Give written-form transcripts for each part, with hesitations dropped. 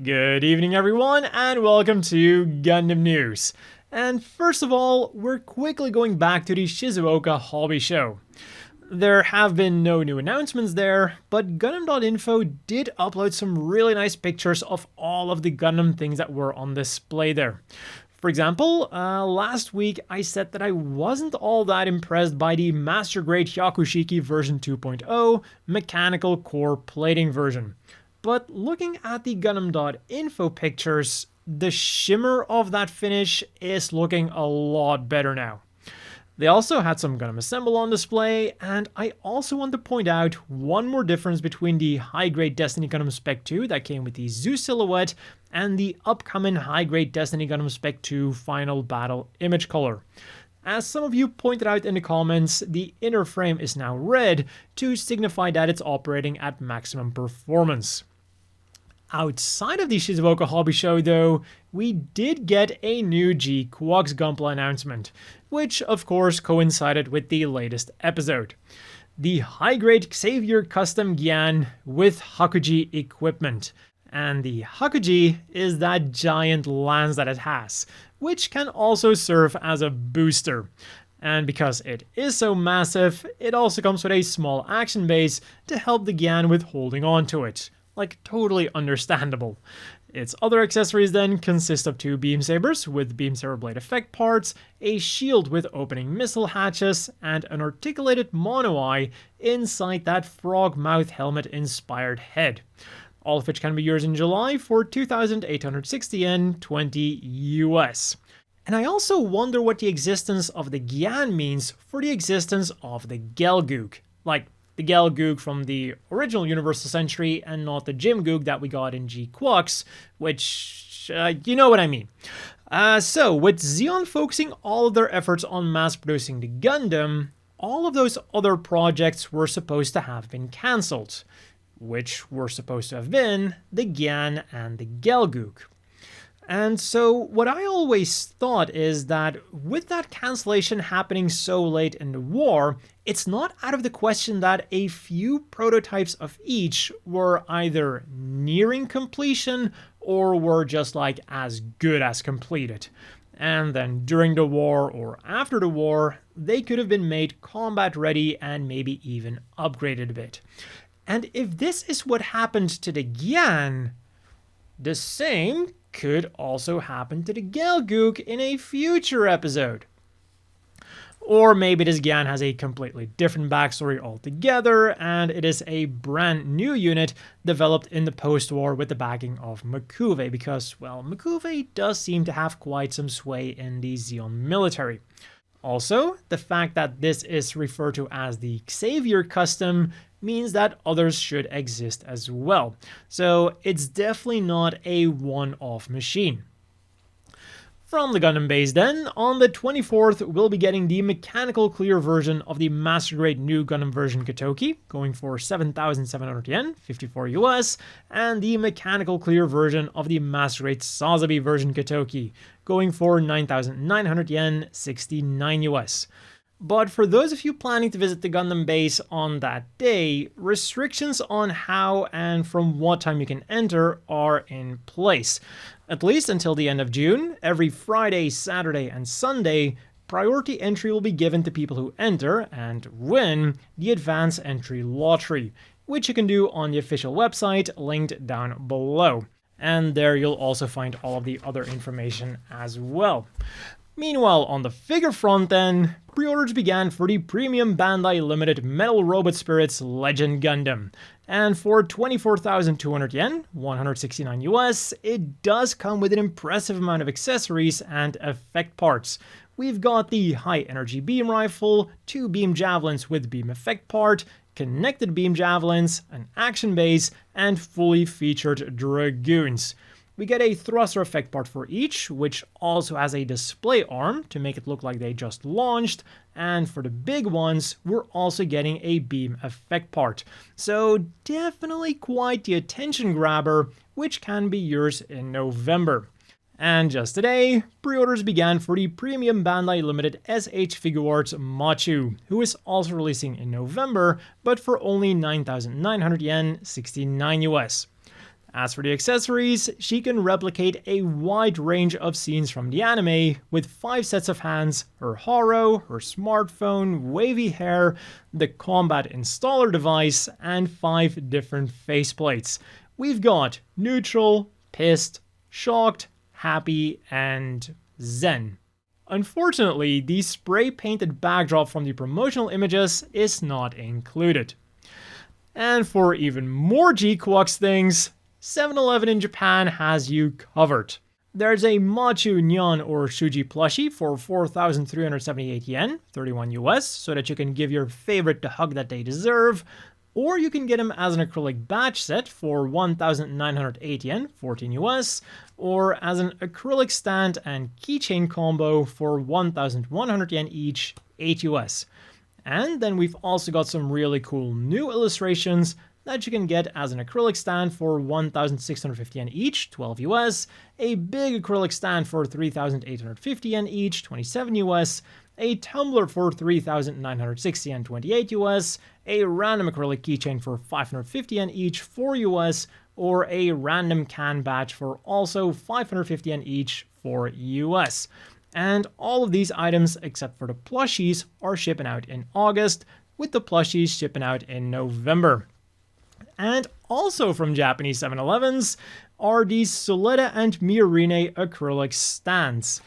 Good evening everyone and welcome to Gundam News. And first of all, we're quickly going back to the Shizuoka hobby show. There have been no new announcements there, but Gundam.info did upload some really nice pictures of all of the Gundam things that were on display there. For example, last week I said that I wasn't all that impressed by the Master Grade Hyakushiki version 2.0 mechanical core plating version. But looking at the Gundam.info pictures, the shimmer of that finish is looking a lot better now. They also had some Gundam Assemble on display, and I also want to point out one more difference between the high-grade Destiny Gundam Spec 2 that came with the Zeus silhouette and the upcoming high-grade Destiny Gundam Spec 2 Final Battle image color. As some of you pointed out in the comments, the inner frame is now red to signify that it's operating at maximum performance. Outside of the Shizuoka hobby show though, we did get a new GQUX Gunpla announcement, which of course coincided with the latest episode. The high-grade Xavier custom Gyan with Hakuji equipment. And the Hakuji is that giant lance that it has, which can also serve as a booster. And because it is so massive, it also comes with a small action base to help the Gyan with holding on to it. Like, totally understandable. Its other accessories then consist of two beam sabers with beam saber blade effect parts, a shield with opening missile hatches, and an articulated mono eye inside that frog mouth helmet inspired head. All of which can be yours in July for 2,860 yen, 20 US. And I also wonder what the existence of the Gyan means for the existence of the GQUX. Like, the GQUX from the original Universal Century and not the Gym Gook that we got in GQUX, which, you know what I mean. So, with Zeon focusing all of their efforts on mass producing the Gundam, all of those other projects were supposed to have been cancelled, which were supposed to have been the Gyan and the GQUX. And so what I always thought is that with that cancellation happening so late in the war, it's not out of the question that a few prototypes of each were either nearing completion or were just like as good as completed. And then during the war or after the war, they could have been made combat ready and maybe even upgraded a bit. And if this is what happened to the Gyan, the same could also happen to the GQUX in a future episode. Or maybe this Gyan has a completely different backstory altogether, and it is a brand new unit developed in the post-war with the backing of Machu, because, well, Machu does seem to have quite some sway in the Zeon military. Also, the fact that this is referred to as the Xavier custom means that others should exist as well. So it's definitely not a one-off machine. From the Gundam base then, on the 24th we'll be getting the mechanical clear version of the Master Grade New Gundam version Katoki, going for 7,700 yen, 54 US, and the mechanical clear version of the Master Grade Sazabi version Katoki, going for 9,900 yen, 69 US. But for those of you planning to visit the Gundam base on that day, restrictions on how and from what time you can enter are in place. At least until the end of June, every Friday, Saturday, and Sunday, priority entry will be given to people who enter and win the Advanced Entry Lottery, which you can do on the official website linked down below. And there you'll also find all of the other information as well. Meanwhile, on the figure front then, pre-orders began for the premium Bandai Limited Metal Robot Spirits Legend Gundam. And for 24,200 yen, 169 US, it does come with an impressive amount of accessories and effect parts. We've got the high energy beam rifle, 2 beam javelins with beam effect part, connected beam javelins, an action base, and fully featured dragoons. We get a thruster effect part for each, which also has a display arm to make it look like they just launched, and for the big ones, we're also getting a beam effect part. So definitely quite the attention grabber, which can be yours in November. And just today, pre-orders began for the premium Bandai Limited SHFiguarts Machu, who is also releasing in November, but for only 9,900 yen, 69 US. As for the accessories, she can replicate a wide range of scenes from the anime, with 5 sets of hands, her Haro, her smartphone, wavy hair, the combat installer device, and 5 different faceplates. We've got neutral, pissed, shocked, happy, and zen. Unfortunately, the spray-painted backdrop from the promotional images is not included. And for even more GQUX things, 7-Eleven in Japan has you covered. There's a Machu Nyan or Shuji plushie for 4,378 yen, 31 US, so that you can give your favorite the hug that they deserve, or you can get him as an acrylic badge set for 1,908 yen, 14 US, or as an acrylic stand and keychain combo for 1,100 yen each, 8 US. And then we've also got some really cool new illustrations that you can get as an acrylic stand for 1,650 yen each, 12 US, a big acrylic stand for 3,850 yen each, 27 US, a tumbler for 3,960 yen, 28 US, a random acrylic keychain for 550 yen each, 4 US, or a random can badge for also 550 yen each, 4 US. And all of these items, except for the plushies, are shipping out in August, with the plushies shipping out in November. And also from Japanese 7-Elevens are these Soleta and Miorine acrylic stands.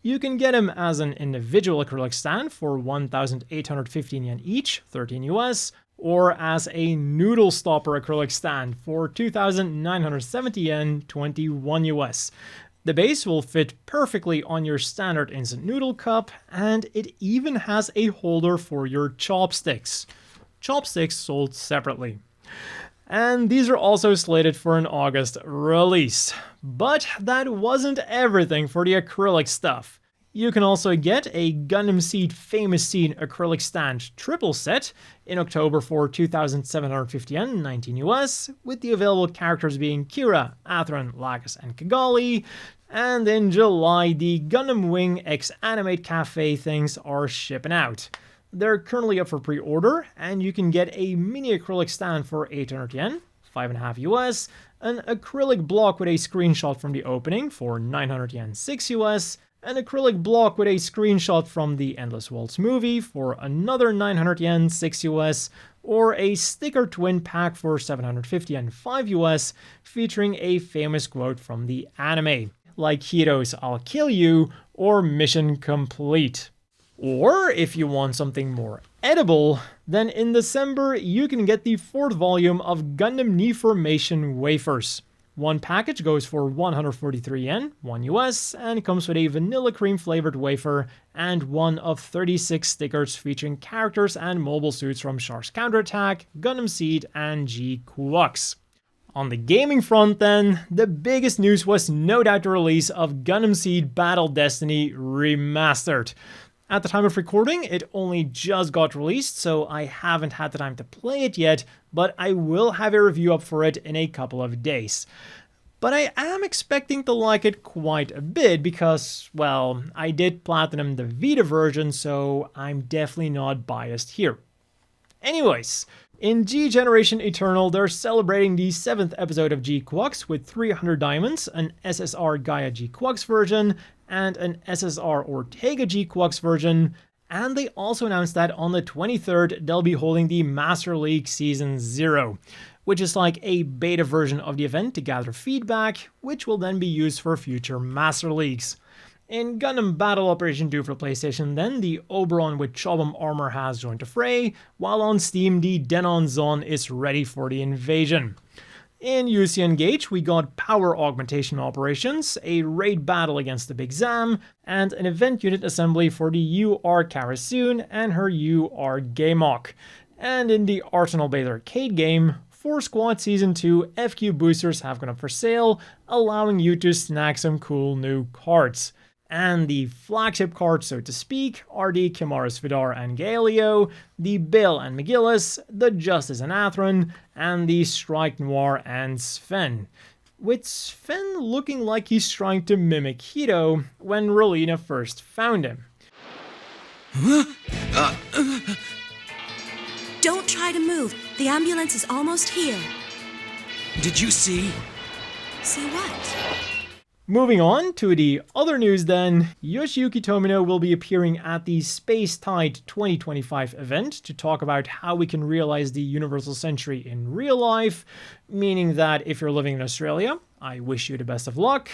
You can get them as an individual acrylic stand for 1,815 yen each, 13 US, or as a noodle stopper acrylic stand for 2,970 yen, 21 US. The base will fit perfectly on your standard instant noodle cup, and it even has a holder for your chopsticks. Chopsticks sold separately. And these are also slated for an August release. But that wasn't everything for the acrylic stuff. You can also get a Gundam Seed Famous Scene acrylic stand triple set in October for 2,750 yen, 19 US, with the available characters being Kira, Atheron, Lacus, and Kigali. And in July, the Gundam Wing X Animate Cafe things are shipping out. They're currently up for pre-order, and you can get a mini acrylic stand for 800 yen, 5.5 US, an acrylic block with a screenshot from the opening for 900 yen, 6 US, an acrylic block with a screenshot from the Endless Waltz movie for another 900 yen, 6 US, or a sticker twin pack for 750 yen, 5 US, featuring a famous quote from the anime, like Hiro's "I'll kill you" or "Mission complete." Or, if you want something more edible, then in December you can get the 4th volume of Gundam Niiformation Wafers. One package goes for 143 yen, 1 US, and comes with a vanilla cream flavored wafer and one of 36 stickers featuring characters and mobile suits from Char's Counterattack, Gundam Seed, and GQUX. On the gaming front then, the biggest news was no doubt the release of Gundam Seed Battle Destiny Remastered. At the time of recording, it only just got released, so I haven't had the time to play it yet, but I will have a review up for it in a couple of days. But I am expecting to like it quite a bit because, well, I did platinum the Vita version, so I'm definitely not biased here. Anyways, in G Generation Eternal, they're celebrating the 7th episode of GQUX with 300 diamonds, an SSR Gaia GQUX version, and an SSR Ortega GQUX version, and they also announced that on the 23rd they'll be holding the Master League Season 0, which is like a beta version of the event to gather feedback, which will then be used for future Master Leagues. In Gundam Battle Operation 2 for PlayStation then, the Oberon with Chobham armor has joined the fray, while on Steam the Denon Zon is ready for the invasion. In UC Engage, we got power augmentation operations, a raid battle against the Big Zam, and an event unit assembly for the UR Karasoon and her UR Gaemok. And in the Arsenal Base arcade game, 4 Squad Season 2 FQ boosters have gone up for sale, allowing you to snag some cool new cards. And the flagship cards, so to speak, are the Kimaris Vidar and Galio, the Bill and McGillis, the Justice and Atheron, and the Strike Noir and Sven. With Sven looking like he's trying to mimic Hito when Rolina first found him. Don't try to move. The ambulance is almost here. Did you see? See what? Moving on to the other news then, Yoshiyuki Tomino will be appearing at the Space Tide 2025 event to talk about how we can realize the Universal Century in real life, meaning that if you're living in Australia, I wish you the best of luck.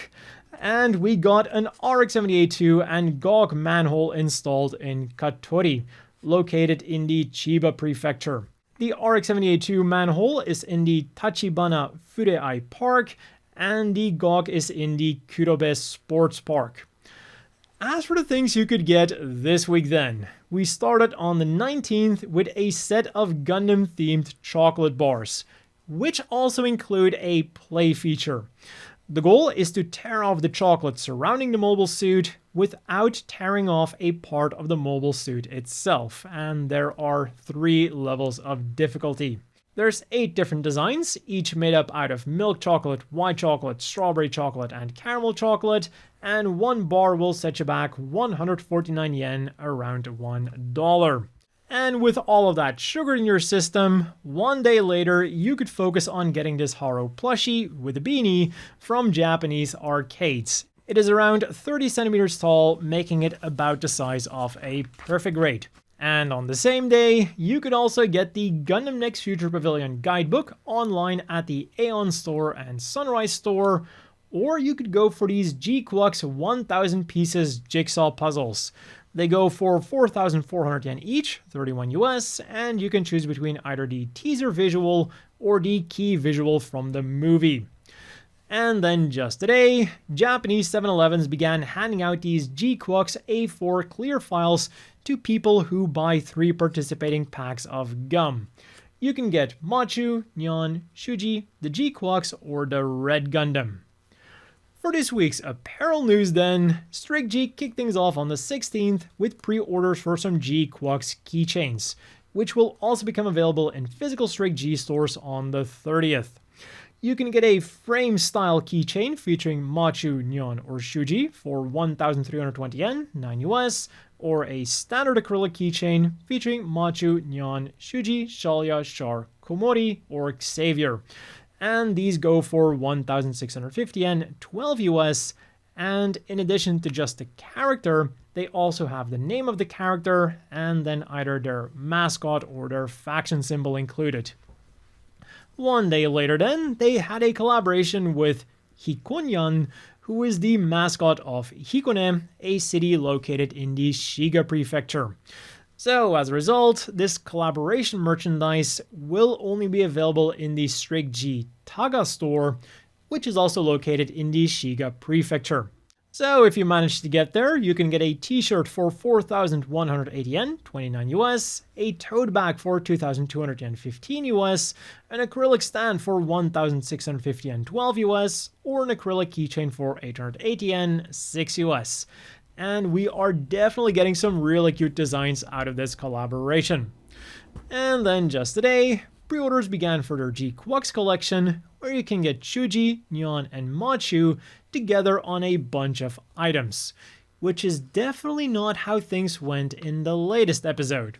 And we got an RX-78-2 and GOG manhole installed in Katori, located in the Chiba Prefecture. The RX-78-2 manhole is in the Tachibana Fureai Park, and the GOG is in the Kurobe Sports Park. As for the things you could get this week then, we started on the 19th with a set of Gundam-themed chocolate bars, which also include a play feature. The goal is to tear off the chocolate surrounding the mobile suit without tearing off a part of the mobile suit itself, and there are 3 levels of difficulty. There's 8 different designs, each made up out of milk chocolate, white chocolate, strawberry chocolate, and caramel chocolate, and one bar will set you back 149 yen, around $1. And with all of that sugar in your system, one day later you could focus on getting this Haro plushie with a beanie from Japanese arcades. It is around 30 centimeters tall, making it about the size of a perfect grade. And on the same day, you could also get the Gundam Next Future Pavilion guidebook online at the Aeon store and Sunrise store, or you could go for these GQUX 1000 pieces jigsaw puzzles. They go for 4,400 yen each, 31 US, and you can choose between either the teaser visual or the key visual from the movie. And then just today, Japanese 7-Elevens began handing out these GQUX A4 clear files to people who buy 3 participating packs of gum. You can get Machu, Nyan, Shuji, the GQUX, or the Red Gundam. For this week's apparel news then, Strict G kicked things off on the 16th with pre-orders for some GQUX keychains, which will also become available in physical Strict G stores on the 30th. You can get a frame-style keychain featuring Machu, Nyan, or Shuji for 1,320 yen, 9 US, or a standard acrylic keychain featuring Machu, Nyan, Shuji, Shalya, Char, Komori, or Xavier. And these go for 1,650 yen, 12 US, and in addition to just the character, they also have the name of the character and then either their mascot or their faction symbol included. One day later then, they had a collaboration with Hikonyan, who is the mascot of Hikone, a city located in the Shiga Prefecture. So as a result, this collaboration merchandise will only be available in the Strict G Taga store, which is also located in the Shiga Prefecture. So if you manage to get there, you can get a t-shirt for 4,180 yen, 29 US, a tote bag for 2,200 yen, 15 US, an acrylic stand for 1,650 yen, 12 US, or an acrylic keychain for 880 yen, 6 US. And we are definitely getting some really cute designs out of this collaboration. And then just today, pre-orders began for their GQUX collection, where you can get Shuji, Nyan, and Machu together on a bunch of items, which is definitely not how things went in the latest episode.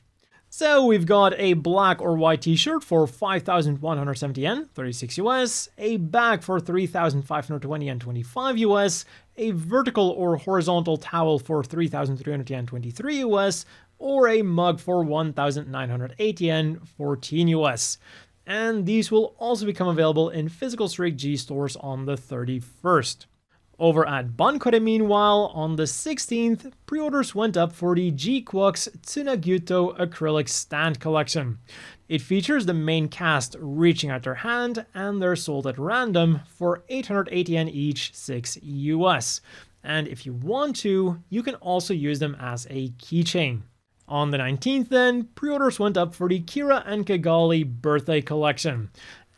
So we've got a black or white t-shirt for 5,170 yen, 36 US, a bag for 3,520 yen, 25 US, a vertical or horizontal towel for 3,300 yen, 23 US, or a mug for 1,980 yen, 14 US. And these will also become available in physical Strict G stores on the 31st. Over at Bankore, meanwhile, on the 16th, pre-orders went up for the GQUX Tsunagyuto acrylic stand collection. It features the main cast reaching out their hand, and they're sold at random for 880 yen each, 6 US. And if you want to, you can also use them as a keychain. On the 19th then, pre-orders went up for the Kira and Kigali birthday collection.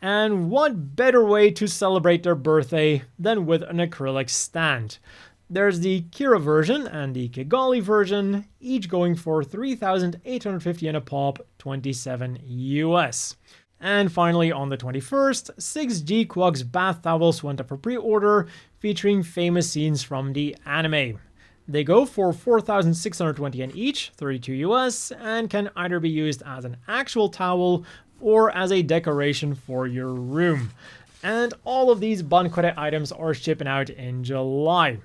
And what better way to celebrate their birthday than with an acrylic stand? There's the Kira version and the Kigali version, each going for 3,850 yen a pop, 27 US. And finally, on the 21st, 6 GQUX bath towels went up for pre-order, featuring famous scenes from the anime. They go for 4,620 yen each, 32 US, and can either be used as an actual towel or as a decoration for your room. And all of these bond credit items are shipping out in July.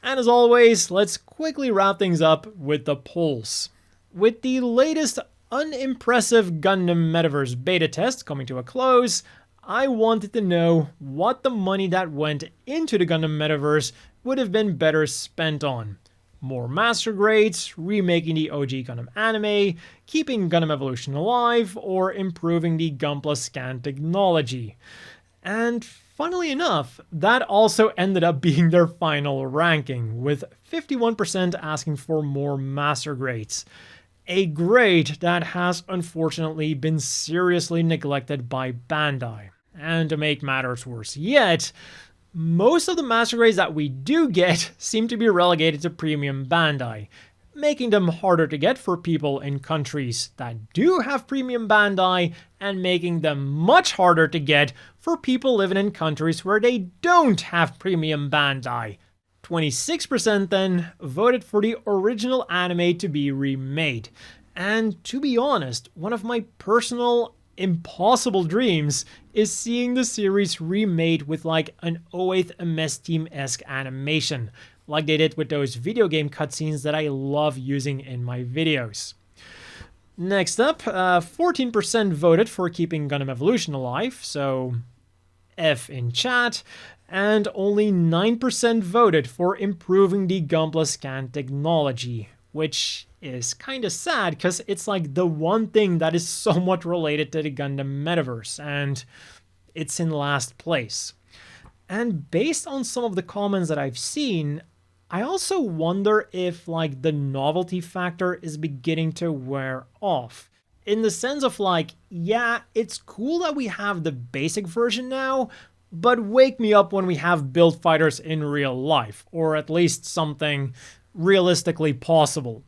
And as always, let's quickly wrap things up with the polls. With the latest unimpressive Gundam Metaverse beta test coming to a close, I wanted to know what the money that went into the Gundam Metaverse would have been better spent on. More master grades, remaking the OG Gundam anime, keeping Gundam Evolution alive, or improving the Gunpla scan technology. And funnily enough, that also ended up being their final ranking, with 51% asking for more master grades. A grade that has unfortunately been seriously neglected by Bandai. And to make matters worse yet, most of the master grades that we do get seem to be relegated to Premium Bandai, making them harder to get for people in countries that do have Premium Bandai, and making them much harder to get for people living in countries where they don't have Premium Bandai. 26% then voted for the original anime to be remade. And to be honest, one of my personal impossible dreams is seeing the series remade with like an 08th MS Team-esque animation, like they did with those video game cutscenes that I love using in my videos. Next up, 14% voted for keeping Gundam Evolution alive, so F in chat, and only 9% voted for improving the Gunpla scan technology, which is kinda sad because it's like the one thing that is somewhat related to the Gundam Metaverse, and it's in last place. And based on some of the comments that I've seen, I also wonder if like the novelty factor is beginning to wear off. In the sense of like, yeah, it's cool that we have the basic version now, but wake me up when we have build fighters in real life, or at least something realistically possible.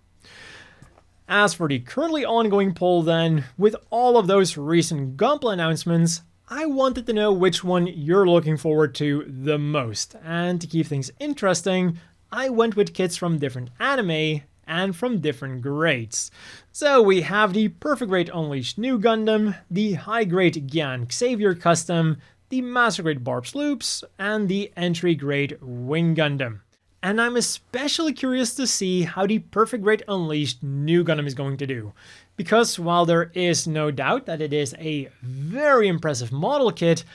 As for the currently ongoing poll then, with all of those recent Gunpla announcements, I wanted to know which one you're looking forward to the most, and to keep things interesting, I went with kits from different anime and from different grades. So we have the Perfect Grade Unleashed New Gundam, the High Grade Gyan Xavier Custom, the Master Grade Barb's Loops, and the Entry Grade Wing Gundam. And I'm especially curious to see how the Perfect Grade Unleashed New Gundam is going to do. Because while there is no doubt that it is a very impressive model kit,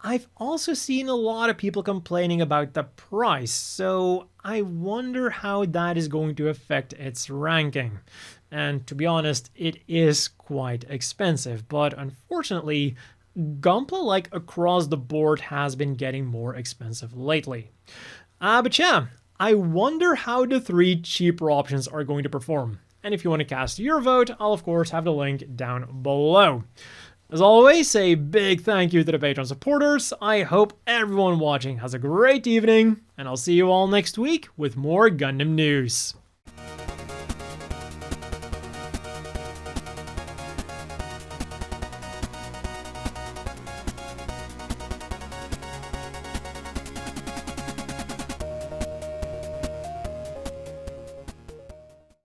I've also seen a lot of people complaining about the price, so I wonder how that is going to affect its ranking. And to be honest, it is quite expensive, but unfortunately, Gunpla, like across the board, has been getting more expensive lately. But yeah, I wonder how the three cheaper options are going to perform. And if you want to cast your vote, I'll of course have the link down below. As always, a big thank you to the Patreon supporters. I hope everyone watching has a great evening, and I'll see you all next week with more Gundam news.